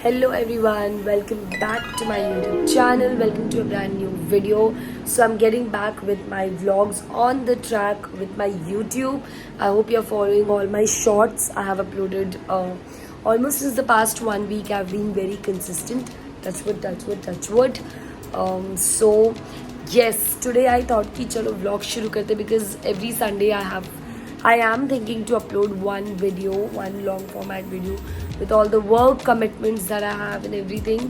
Hello everyone, welcome back to my YouTube channel. Welcome to a brand new video. So I'm getting back with my vlogs on the track with my YouTube. I hope you're following all my shorts. I have uploaded almost since the past 1 week. I've been very consistent. Touch wood, touch wood, touch wood. So yes, today I thought कि चलो vlog शुरू करते because every Sunday I am thinking to upload one video, one long format video with all the work commitments that I have and everything.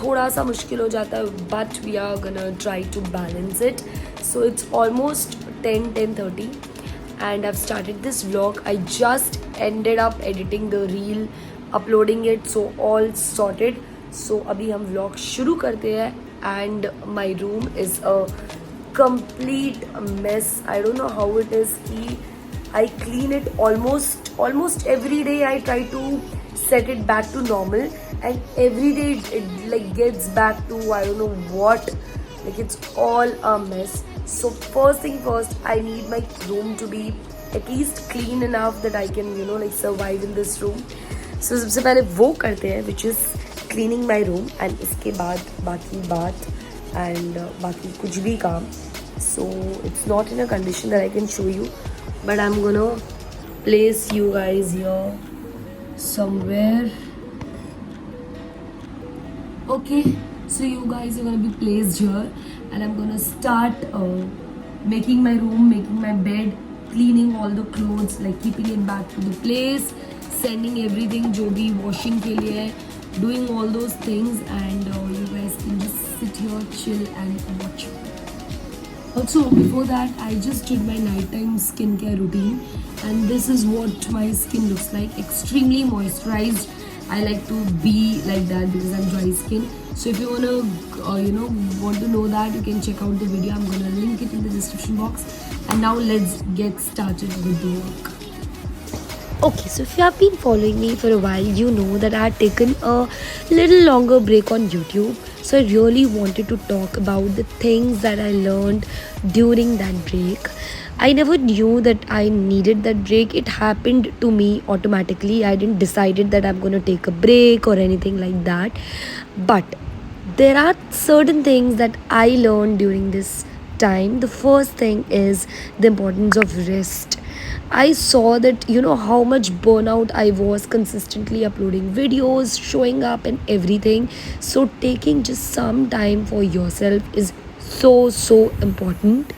थोड़ा सा मुश्किल हो जाता है but we are gonna try to balance it. So it's almost 10:30 and I've started this vlog. I just ended up editing the reel, uploading it, so all sorted. So अभी हम vlog शुरू करते हैं and my room is a complete mess. I don't know how it is. I clean it almost every day. I try to set it back to normal, and every day it like gets back to I don't know what. Like it's all a mess. So first thing first, I need my room to be at least clean enough that I can like survive in this room. So सबसे पहले वो करते हैं, which is cleaning my room, and इसके बाद बाकी बात and बाकी कुछ भी काम. So it's not in a condition that I can show you, but I'm gonna place you guys here somewhere. Okay, so you guys are gonna be placed here and I'm gonna start making my room, making my bed, cleaning all the clothes, like keeping it back to the place, sending everything जो भी washing के लिए है, doing all those things, and you guys can just sit here, chill and watch. Also, before that, I just did my nighttime skincare routine, and this is what my skin looks like. Extremely moisturized. I like to be like that because I'm dry skin. So if you wanna, want to know that, you can check out the video. I'm gonna link it in the description box. And now let's get started with the work. Okay, so if you have been following me for a while, you know that I had taken a little longer break on YouTube. So I really wanted to talk about the things that I learned during that break. I never knew that I needed that break. It happened to me automatically. I didn't decide that I'm going to take a break or anything like that. But there are certain things that I learned during this time. The first thing is the importance of rest. I saw that how much burnout I was consistently uploading videos, showing up and everything. So taking just some time for yourself is so important.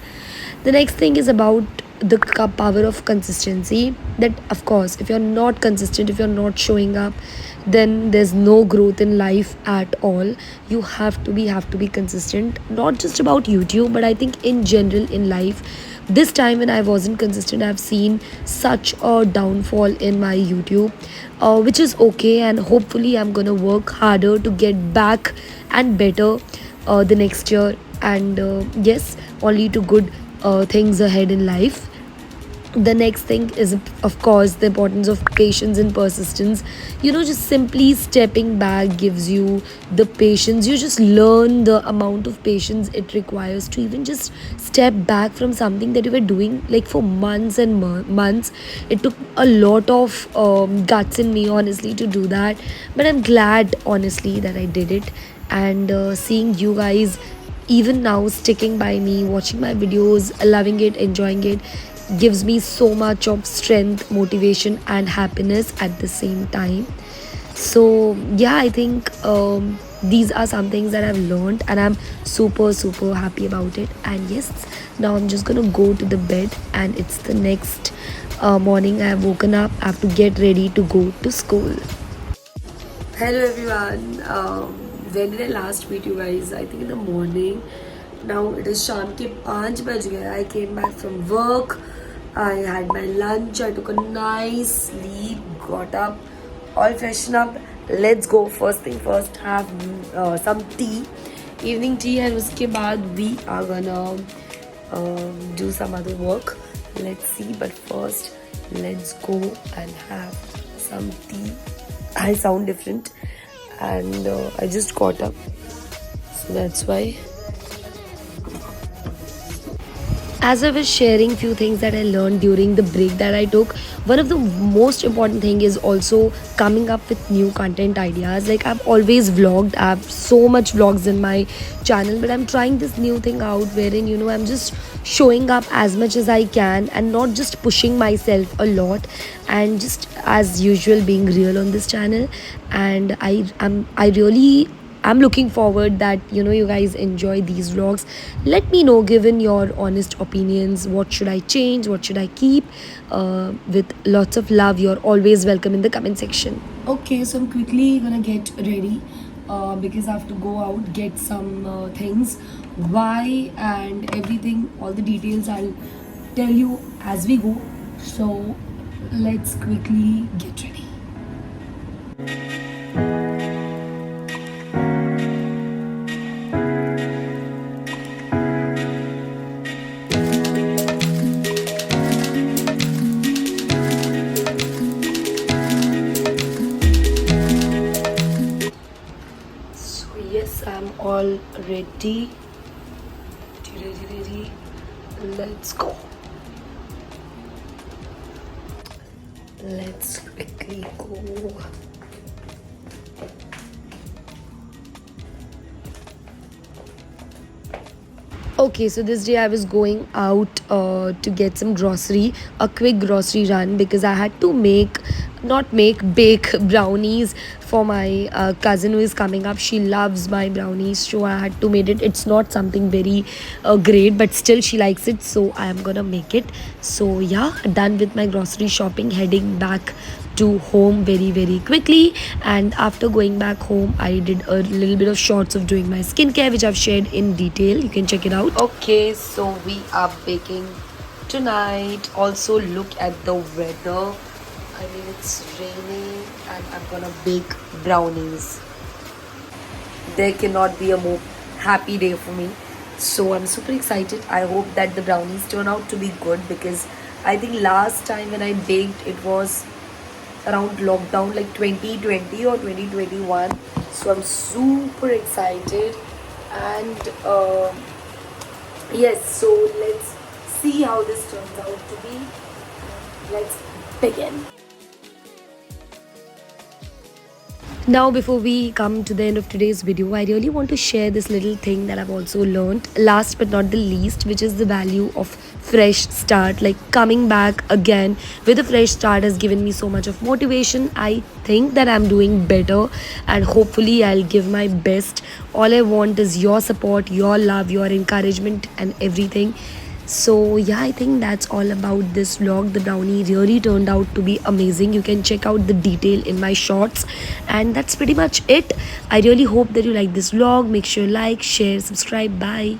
The next thing is about the power of consistency. That of course, if you're not consistent, if you're not showing up, then there's no growth in life at all. You have to be consistent, not just about YouTube, but I think in general in life. This time when I wasn't consistent, I've seen such a downfall in my YouTube, which is okay, and hopefully I'm gonna work harder to get back and better the next year, and yes, only to good things ahead in life. The next thing is of course the importance of patience and persistence. Just simply stepping back gives you the patience. You just learn the amount of patience it requires to even just step back from something that you were doing like for months and months. It took a lot of guts in me honestly to do that, but I'm glad honestly that I did it. And seeing you guys even now sticking by me, watching my videos, loving it, enjoying it, gives me so much of strength, motivation and happiness at the same time. So yeah, I think these are some things that I've learned and I'm super happy about it. And yes, now I'm just gonna go to the bed, and it's the next morning. I have woken up. I have to get ready to go to school. Hello everyone. When did I last meet you guys? I think in the morning. Now it is शाम के 5 बज गए. I came back from work. I had my lunch. I took a nice sleep. Got up, all freshen up. Let's go. First thing first, have some tea, evening tea, and उसके बाद we are gonna do some other work. Let's see. But first, let's go and have some tea. I sound different, and I just got up, so that's why. As I was sharing few things that I learned during the break that I took, one of the most important thing is also coming up with new content ideas. Like I've always vlogged, I have so much vlogs in my channel, but I'm trying this new thing out wherein I'm just showing up as much as I can and not just pushing myself a lot, and just as usual being real on this channel. And I really I'm looking forward that you guys enjoy these vlogs. Let me know, given your honest opinions, what should I change, what should I keep. With lots of love, you're always welcome in the comment section. Okay, so I'm quickly gonna get ready because I have to go out, get some things. Why and everything, all the details I'll tell you as we go. So let's quickly get ready. Yes, I'm all ready. Ready. Let's go. Let's quickly go. Okay, so this day I was going out to get some grocery, a quick grocery run, because I had to bake brownies for my cousin who is coming up. She loves my brownies, so I had to make it. It's not something very great, but still she likes it, so I am gonna make it. So yeah, done with my grocery shopping, heading back to home very quickly. And after going back home, I did a little bit of shots of doing my skincare, which I've shared in detail. You can check it out. Okay, so we are baking tonight. Also look at the weather. I mean, it's raining and I'm gonna bake brownies. There cannot be a more happy day for me. So I'm super excited. I hope that the brownies turn out to be good, because I think last time when I baked, it was around lockdown, like 2020 or 2021. So I'm super excited. And yes, so let's see how this turns out to be. Let's begin. Now, before we come to the end of today's video, I really want to share this little thing that I've also learned, last but not the least, which is the value of fresh start. Like, coming back again with a fresh start has given me so much of motivation. I think that I'm doing better, and hopefully I'll give my best. All I want is your support, your love, your encouragement and everything. So yeah, I think that's all about this vlog. The brownie really turned out to be amazing. You can check out the detail in my shorts, and that's pretty much it. I really hope that you like this vlog. Make sure you like, share, subscribe. Bye.